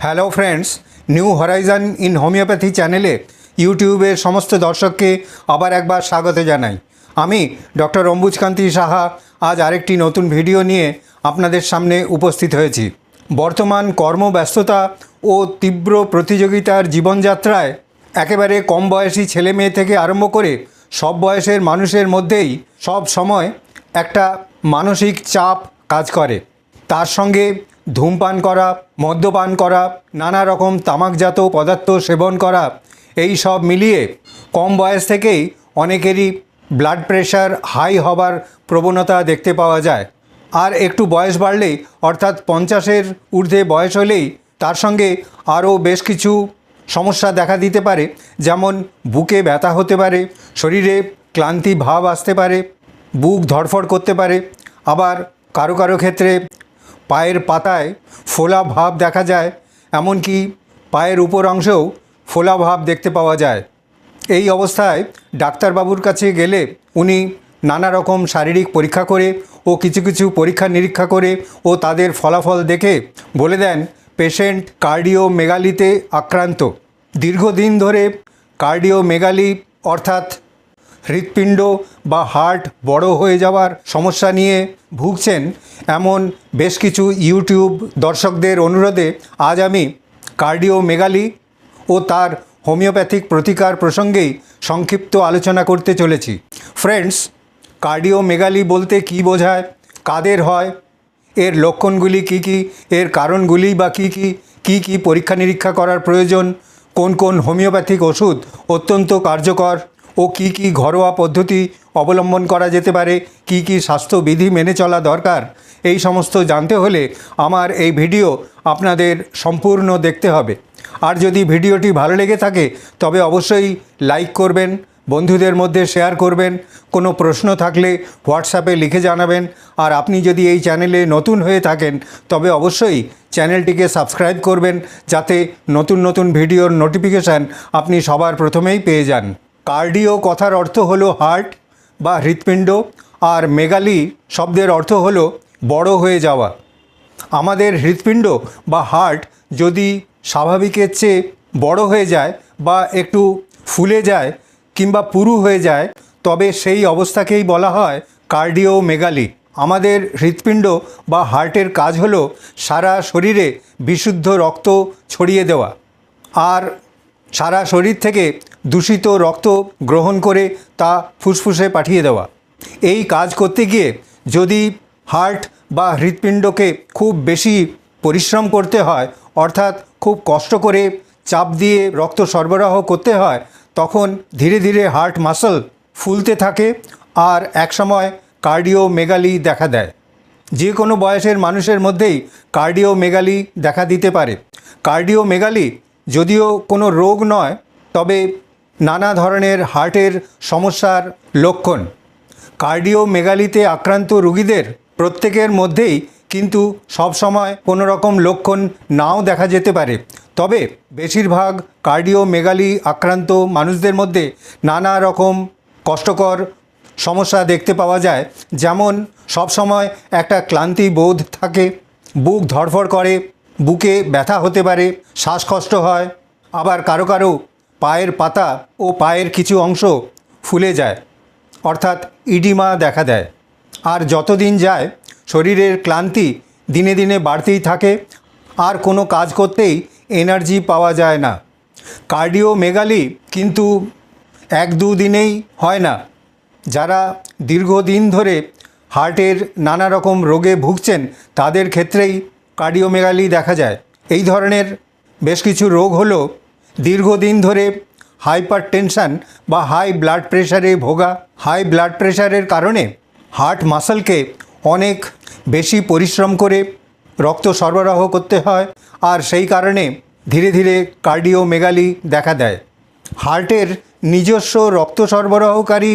Hello friends, new Horizon in homeopathy চ্যানেলে ইউটিউবের সমস্ত দর্শককে আবার একবার স্বাগত জানাই। আমি ডক্টর অম্বুজকান্তি সাহা আজ আরেকটি নতুন ভিডিও নিয়ে আপনাদের সামনে উপস্থিত হয়েছি। বর্তমান কর্মব্যস্ততা ও তীব্র প্রতিযোগিতার জীবনযাত্রায় একেবারে কম বয়সী ছেলে মেয়ে থেকে আরম্ভ করে সব বয়সের মানুষের মধ্যেই সব সময় একটা মানসিক চাপ কাজ করে। তার সঙ্গে ধূমপান করা, মদ্যপান করা, নানা রকম তামাকজাত পদার্থ সেবন করা, এই সব মিলিয়ে কম বয়স থেকেই অনেকেরই ব্লাড প্রেশার হাই হবার প্রবণতা দেখতে পাওয়া যায়। আর একটু বয়স বাড়লেই অর্থাৎ 50-এর ঊর্ধ্বে বয়স হলেই তার সঙ্গে আরও বেশ কিছু সমস্যা দেখা দিতে পারে, যেমন বুকে ব্যথা হতে পারে, শরীরে ক্লান্তি ভাব আসতে পারে, বুক ধড়ফড় করতে পারে, আবার কারো কারো ক্ষেত্রে পায়ের পাতায় ফোলা ভাব দেখা যায়, এমনকি পায়ের উপর অংশেও ফোলা ভাব দেখতে পাওয়া যায়। এই অবস্থায় ডাক্তারবাবুর কাছে গেলে উনি নানা রকম শারীরিক পরীক্ষা করে ও কিছু কিছু পরীক্ষা নিরীক্ষা করে ও তাদের ফলাফল দেখে বলে দেন পেশেন্ট কার্ডিওমেগালিতে আক্রান্ত। দীর্ঘদিন ধরে কার্ডিওমেগালি অর্থাৎ হৃৎপিণ্ড বা হার্ট বড় হয়ে যাওয়ার সমস্যা নিয়ে ভুগছেন এমন বেশ কিছু ইউটিউব দর্শকদের অনুরোধে আজ আমি কার্ডিওমেগালি ও তার হোমিওপ্যাথিক প্রতিকার প্রসঙ্গেই সংক্ষিপ্ত আলোচনা করতে চলেছি। ফ্রেন্ডস, কার্ডিওমেগালি বলতে কী বোঝায়, কাদের হয়, এর লক্ষণগুলি কী কী, এর কারণগুলি বা কী কী, কী কী পরীক্ষা নিরীক্ষা করার প্রয়োজন, কোন কোন হোমিওপ্যাথিক ওষুধ অত্যন্ত কার্যকর ও কী কী ঘরোয়া পদ্ধতি অবলম্বন করা যেতে পারে, কী কী স্বাস্থ্যবিধি মেনে চলা দরকার, এই সমস্ত জানতে হলে আমার এই ভিডিও আপনাদের সম্পূর্ণ দেখতে হবে। আর যদি ভিডিওটি ভালো লেগে থাকে তবে অবশ্যই লাইক করবেন, বন্ধুদের মধ্যে শেয়ার করবেন, কোনো প্রশ্ন থাকলে হোয়াটসঅ্যাপে লিখে জানাবেন। আর আপনি যদি এই চ্যানেলে নতুন হয়ে থাকেন তবে অবশ্যই চ্যানেলটিকে সাবস্ক্রাইব করবেন, যাতে নতুন নতুন ভিডিওর নোটিফিকেশান আপনি সবার প্রথমেই পেয়ে যান। কার্ডিও কথার অর্থ হলো হার্ট বা হৃৎপিণ্ড, আর মেগালি শব্দের অর্থ হলো বড় হয়ে যাওয়া। আমাদের হৃৎপিণ্ড বা হার্ট যদি স্বাভাবিকের চেয়ে বড় হয়ে যায় বা একটু ফুলে যায় কিংবা পুরু হয়ে যায়, তবে সেই অবস্থাকেই বলা হয় কার্ডিওমেগালি। আমাদের হৃৎপিণ্ড বা হার্টের কাজ হলো সারা শরীরে বিশুদ্ধ রক্ত ছড়িয়ে দেওয়া আর সারা শরীর থেকে দূষিত রক্ত গ্রহণ করে তা ফুসফুসে পাঠিয়ে দেওয়া। এই কাজ করতে গিয়ে যদি হার্ট বা হৃৎপিণ্ডকে খুব বেশি পরিশ্রম করতে হয়, অর্থাৎ খুব কষ্ট করে চাপ দিয়ে রক্ত সরবরাহ করতে হয়, তখন ধীরে ধীরে হার্ট মাসল ফুলতে থাকে আর একসময় কার্ডিওমেগালি দেখা দেয়। যে কোনো বয়সের মানুষের মধ্যেই কার্ডিওমেগালি দেখা দিতে পারে। কার্ডিওমেগালি যদিও কোনো রোগ নয়, তবে নানা ধরনের হার্টের সমস্যার লক্ষণ। কার্ডিওমেগালিতে আক্রান্ত রোগীদের প্রত্যেকের মধ্যেই কিন্তু সবসময় কোনো রকম লক্ষণ নাও দেখা যেতে পারে, তবে বেশিরভাগ কার্ডিওমেগালি আক্রান্ত মানুষদের মধ্যে নানা রকম কষ্টকর সমস্যা দেখতে পাওয়া যায়। যেমন সবসময় একটা ক্লান্তি বোধ থাকে, বুক ধড়ফড় করে, বুকে ব্যথা হতে পারে, শ্বাসকষ্ট হয়, আবার কারো কারো পায়ের পাতা ও পায়ের কিছু অংশ ফুলে যায়, অর্থাৎ ইডিমা দেখা দেয়। আর যতদিন যায় শরীরের ক্লান্তি দিনে দিনে বাড়তেই থাকে আর কোনো কাজ করতেই এনার্জি পাওয়া যায় না। কার্ডিওমেগালি কিন্তু 1-2 দিনেই হয় না। যারা দীর্ঘদিন ধরে হার্টের নানা রকম রোগে ভুগছেন তাদের ক্ষেত্রেই কার্ডিওমেগালি দেখা যায়। এই ধরনের বেশ কিছু রোগ হলো দীর্ঘদিন ধরে হাইপার টেনশন বা হাই ব্লাড প্রেশারে ভোগা। হাই ব্লাড প্রেশারের কারণে হার্ট মাসলকে অনেক বেশি পরিশ্রম করে রক্ত সরবরাহ করতে হয়, আর সেই কারণে ধীরে ধীরে কার্ডিওমেগালি দেখা দেয়। হার্টের নিজস্ব রক্ত সরবরাহকারী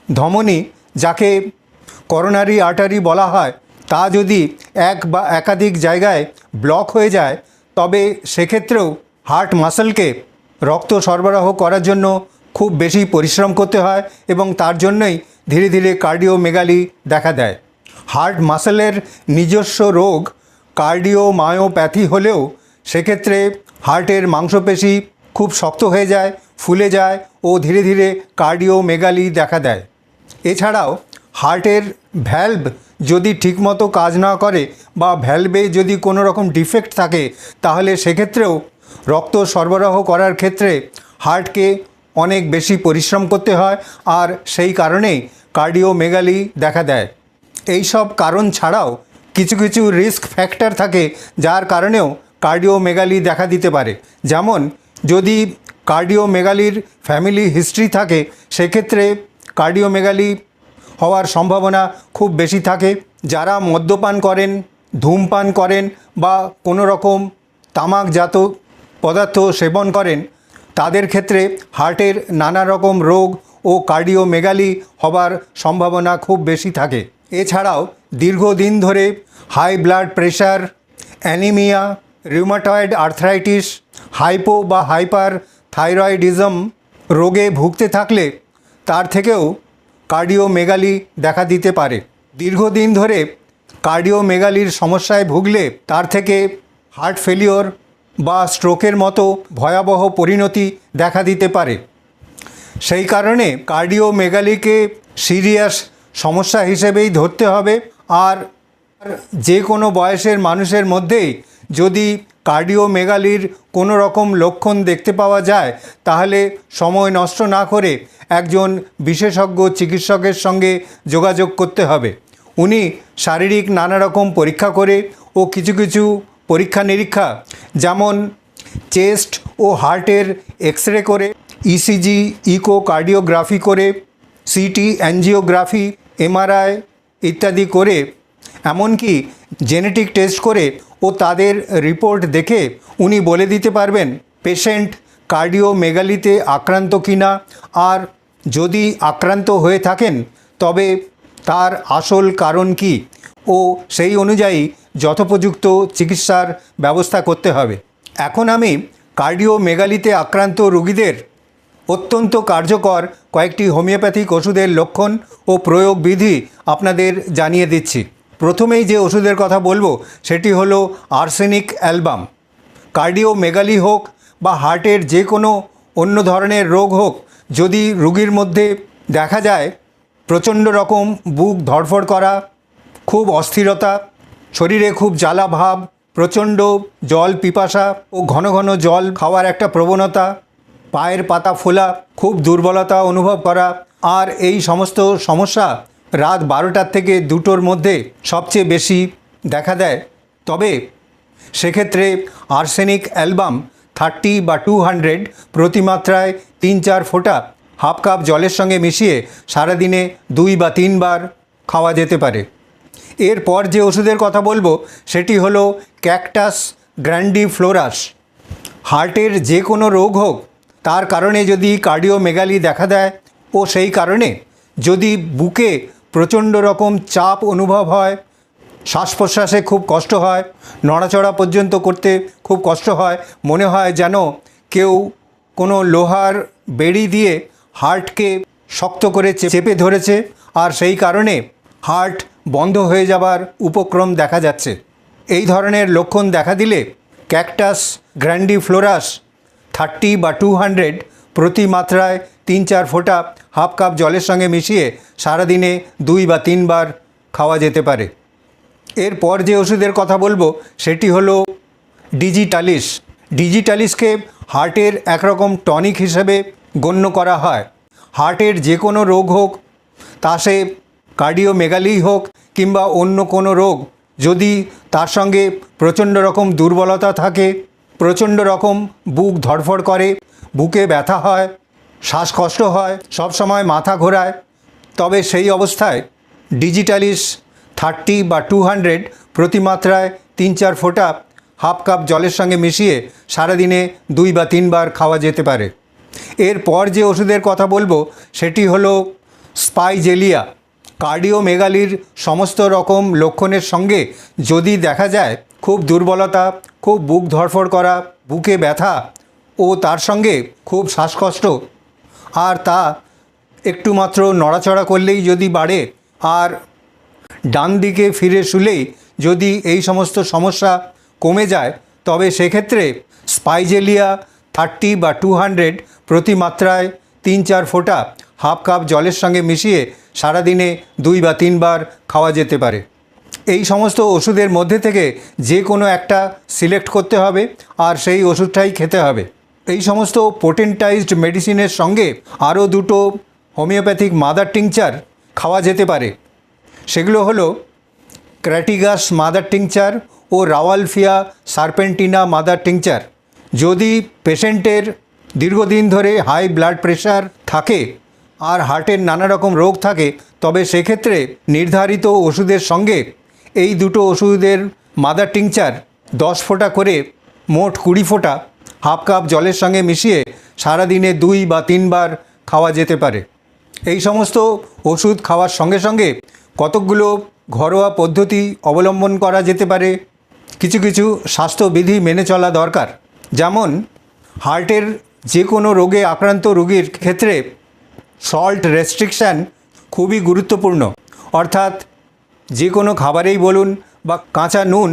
ধমনী, যাকে করোনারি আর্টারি বলা হয়, তা যদি এক বা একাধিক জায়গায় ব্লক হয়ে যায় তবে সেক্ষেত্রেও হার্ট মাসলকে রক্ত সরবরাহ করার জন্য খুব বেশি পরিশ্রম করতে হয় এবং তার জন্যই ধীরে ধীরে কার্ডিওমেগালি দেখা দেয়। হার্ট মাসলের নিজস্ব রোগ কার্ডিওমায়োপ্যাথি হলেও সেক্ষেত্রে হার্টের মাংসপেশি খুব শক্ত হয়ে যায়, ফুলে যায় ও ধীরে ধীরে কার্ডিওমেগালি দেখা দেয়। এছাড়াও হার্টের ভ্যালভ যদি ঠিকমতো কাজ না করে বা ভ্যালভে যদি কোনো রকম ডিফেক্ট থাকে, তাহলে সেক্ষেত্রেও রক্ত সরবরাহ করার ক্ষেত্রে হার্টকে অনেক বেশি পরিশ্রম করতে হয়, আর সেই কারণেই কার্ডিওমেগালি দেখা দেয়। এই সব কারণ ছাড়াও কিছু কিছু রিস্ক ফ্যাক্টর থাকে যার কারণেও কার্ডিওমেগালি দেখা দিতে পারে। যেমন যদি কার্ডিওমেগালির ফ্যামিলি হিস্ট্রি থাকে, সেক্ষেত্রে কার্ডিওমেগালি হওয়ার সম্ভাবনা খুব বেশি থাকে। যারা মদ্যপান করেন, ধূমপান করেন বা কোনো রকম তামাকজাত পদার্থ সেবন করেন, তাদের ক্ষেত্রে হার্টের নানা রকম রোগ ও কার্ডিওমেগালি হবার সম্ভাবনা খুব বেশি থাকে। এছাড়াও দীর্ঘদিন ধরে high blood pressure, anaemia, rheumatoid arthritis, hypo বা হাইপার থাইরয়েডিজম রোগে ভুগতে থাকলে তার থেকেও কার্ডিওমেগালি দেখা দিতে পারে। দীর্ঘদিন ধরে কার্ডিওমেগালির সমস্যায় ভুগলে তার থেকে হার্ট ফেলিওর বা স্ট্রোকের মতো ভয়াবহ পরিণতি দেখা দিতে পারে। সেই কারণে কার্ডিওমেগালিকে সিরিয়াস সমস্যা হিসেবেই ধরতে হবে। আর যে কোনো বয়সের মানুষের মধ্যেই যদি কার্ডিওমেগালির কোনো রকম লক্ষণ দেখতে পাওয়া যায়, তাহলে সময় নষ্ট না করে একজন বিশেষজ্ঞ চিকিৎসকের সঙ্গে যোগাযোগ করতে হবে। উনি শারীরিক নানা রকম পরীক্ষা করে ও কিছু কিছু পরীক্ষা নিরীক্ষা, যেমন চেস্ট ও হার্টের এক্স রে করে, ইসিজি ইকোকার্ডিওগ্রাফি করে, সিটি অ্যাঞ্জিওগ্রাফি, এমআরআই ইত্যাদি করে, এমনকি জেনেটিক টেস্ট করে ও তাদের রিপোর্ট দেখে উনি বলে দিতে পারবেন পেশেন্ট কার্ডিওমেগালিতে আক্রান্ত কিনা, আর যদি আক্রান্ত হয়ে থাকেন তবে তার আসল কারণ কি, ও সেই অনুযায়ী যথোপযুক্ত চিকিৎসার ব্যবস্থা করতে হবে। এখন আমি কার্ডিওমেগালিতে আক্রান্ত রোগীদের অত্যন্ত কার্যকর কয়েকটি হোমিওপ্যাথিক ওষুধের লক্ষণ ও প্রয়োগ বিধি আপনাদের জানিয়ে দিচ্ছি। প্রথমেই যে ওষুধের কথা বলবো সেটি হলো আর্সেনিক অ্যালবাম। কার্ডিওমেগালি হোক বা হার্টের যে কোনো অন্য ধরনের রোগ হোক, যদি রোগীর মধ্যে দেখা যায় প্রচণ্ড রকম বুক ধড়ফড় করা, খুব অস্থিরতা, শরীরে খুব জ্বালা ভাব, প্রচণ্ড জল পিপাসা ও ঘন ঘন জল খাওয়ার একটা প্রবণতা, পায়ের পাতা ফোলা, খুব দুর্বলতা অনুভব করা, আর এই সমস্ত সমস্যা রাত 12টার থেকে 2টোর মধ্যে সবচেয়ে বেশি দেখা দেয়, তবে সেক্ষেত্রে আর্সেনিক অ্যালবাম 30 বা 200 প্রতি মাত্রায় 3-4 ফোঁটা হাফ কাপ জলের সঙ্গে মিশিয়ে সারাদিনে 2 বা 3 বার খাওয়া যেতে পারে। এরপর যে ওষুধের কথা বলবো সেটি হলো ক্যাকটাস গ্র্যান্ডিফ্লোরাস। হার্টের যে কোনো রোগ হোক, তার কারণে যদি কার্ডিওমেগালি দেখা দেয় ও সেই কারণে যদি বুকে প্রচণ্ড রকম চাপ অনুভব হয়, শ্বাস প্রশ্বাসে খুব কষ্ট হয়, নড়াচড়া পর্যন্ত করতে খুব কষ্ট হয়, মনে হয় যেন কেউ কোনো লোহার বেড়ি দিয়ে হার্টকে শক্ত করে চেপে ধরেছে, আর সেই কারণে হার্ট বন্ধ হয়ে যাবার উপক্রম দেখা যাচ্ছে, এই ধরনের লক্ষণ দেখা দিলে ক্যাকটাস গ্র্যান্ডিফ্লোরাস 30 বা 200 প্রতি মাত্রায় 3-4 ফোঁটা হাফ কাপ জলের সঙ্গে মিশিয়ে সারাদিনে 2 বা 3 বার খাওয়া যেতে পারে। এরপর যে ওষুধের কথা বলবো সেটি হলো ডিজিটালিস। ডিজিটালিসকে হার্টের একরকম টনিক হিসেবে গণ্য করা হয়। হার্টের যে কোনো রোগ হোক, তা সে কার্ডিওমেগালি হোক কিংবা অন্য কোনো রোগ, যদি তার সঙ্গে প্রচণ্ড রকম দুর্বলতা থাকে, প্রচণ্ড রকম বুক ধড়ফড় করে, বুকে ব্যথা হয়, শ্বাসকষ্ট হয়, সবসময় মাথা ঘোরায়, তবে সেই অবস্থায় ডিজিটালিস 30 বা 200 প্রতি মাত্রায় 3-4 ফোঁটা হাফ কাপ জলের সঙ্গে মিশিয়ে সারাদিনে 2 বা 3 বার খাওয়া যেতে পারে। এরপর যে ওষুধের কথা বলবো সেটি হলো স্পাইজেলিয়া। কার্ডিওমেগালির সমস্ত রকম লক্ষণের সঙ্গে যদি দেখা যায় খুব দুর্বলতা, খুব বুক ধড়ফড় করা, বুকে ব্যথা ও তার সঙ্গে খুব শ্বাসকষ্ট, আর তা একটু মাত্র নড়াচড়া করলেই যদি বাড়ে, আর ডান দিকে ফিরে শুলেই যদি এই সমস্ত সমস্যা কমে যায়, তবে সেক্ষেত্রে স্পাইজেলিয়া 30 বা 200 প্রতি মাত্রায় 3-4 ফোঁটা হাফ কাপ জলের সঙ্গে মিশিয়ে সারাদিনে 2 বা 3 বার খাওয়া যেতে পারে। এই সমস্ত ওষুধের মধ্যে থেকে যে কোনো একটা সিলেক্ট করতে হবে আর সেই ওষুধটাই খেতে হবে। এই সমস্ত পোটেন্টাইজড মেডিসিনের সঙ্গে আরও দুটো হোমিওপ্যাথিক মাদার টিংচার খাওয়া যেতে পারে। সেগুলো হলো ক্র্যাটিগাস মাদার টিংচার ও রাওয়ালফিয়া সার্পেন্টিনা মাদার টিংচার। যদি পেশেন্টের দীর্ঘদিন ধরে হাই ব্লাড প্রেশার থাকে আর হার্টের নানা রকম রোগ থাকে, তবে সেক্ষেত্রে নির্ধারিত ওষুধের সঙ্গে এই দুটো ওষুধের মাদার টিংচার 10 ফোঁটা করে মোট 20 ফোঁটা হাফ কাপ জলের সঙ্গে মিশিয়ে সারাদিনে 2 বা 3 বার খাওয়া যেতে পারে। এই সমস্ত ওষুধ খাওয়ার সঙ্গে সঙ্গে কতকগুলো ঘরোয়া পদ্ধতি অবলম্বন করা যেতে পারে। কিছু কিছু স্বাস্থ্যবিধি মেনে চলা দরকার। যেমন হার্টের যে কোনো রোগে আক্রান্ত রোগীর ক্ষেত্রে সল্ট রেস্ট্রিকশান খুবই গুরুত্বপূর্ণ। অর্থাৎ যে কোনো খাবারেই বলুন বা কাঁচা নুন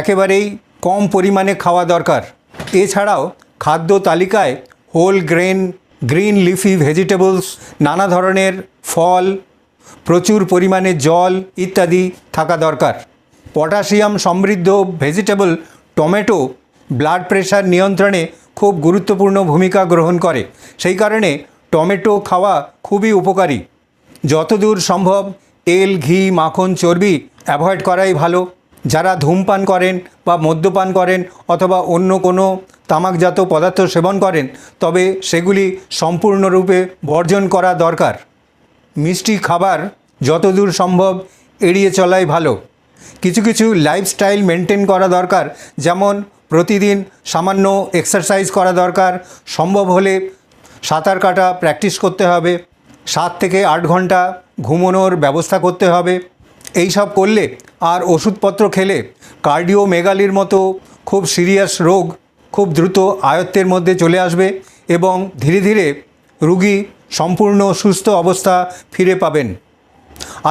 একেবারেই কম পরিমাণে খাওয়া দরকার। এছাড়াও খাদ্য তালিকায় whole grain, green leafy vegetables, নানা ধরনের ফল, প্রচুর পরিমাণে জল ইত্যাদি থাকা দরকার। পটাশিয়াম সমৃদ্ধ ভেজিটেবল টমেটো ব্লাড প্রেশার নিয়ন্ত্রণে খুব গুরুত্বপূর্ণ ভূমিকা গ্রহণ করে। সেই কারণে টমেটো খাওয়া খুবই উপকারী। যতদূর সম্ভব তেল, ঘি, মাখন, চর্বি অ্যাভয়েড করাই ভালো। যারা ধূমপান করেন বা মদ্যপান করেন অথবা অন্য কোনো তামাকজাত পদার্থ সেবন করেন, তবে সেগুলি সম্পূর্ণরূপে বর্জন করা দরকার। মিষ্টি খাবার যতদূর সম্ভব এড়িয়ে চলাই ভালো। কিছু কিছু লাইফস্টাইল মেনটেন করা দরকার, যেমন প্রতিদিন সামান্য এক্সারসাইজ করা দরকার। সম্ভব হলে সাঁতার কাটা প্র্যাকটিস করতে হবে। 7 থেকে 8 ঘন্টা ঘুমানোর ব্যবস্থা করতে হবে। এই সব করলে আর ওষুধপত্র খেলে কার্ডিওমেগালির মতো খুব সিরিয়াস রোগ খুব দ্রুত আয়ত্তের মধ্যে চলে আসবে এবং ধীরে ধীরে রোগী সম্পূর্ণ সুস্থ অবস্থা ফিরে পাবেন।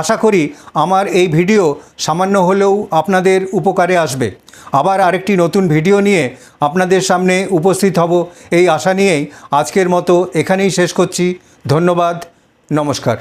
আশা করি আমার এই ভিডিও সামান্য হলেও আপনাদের উপকারে আসবে। আবার আরেকটি নতুন ভিডিও নিয়ে আপনাদের সামনে উপস্থিত হব এই আশা নিয়েই আজকের মতো এখানেই শেষ করছি। ধন্যবাদ, নমস্কার।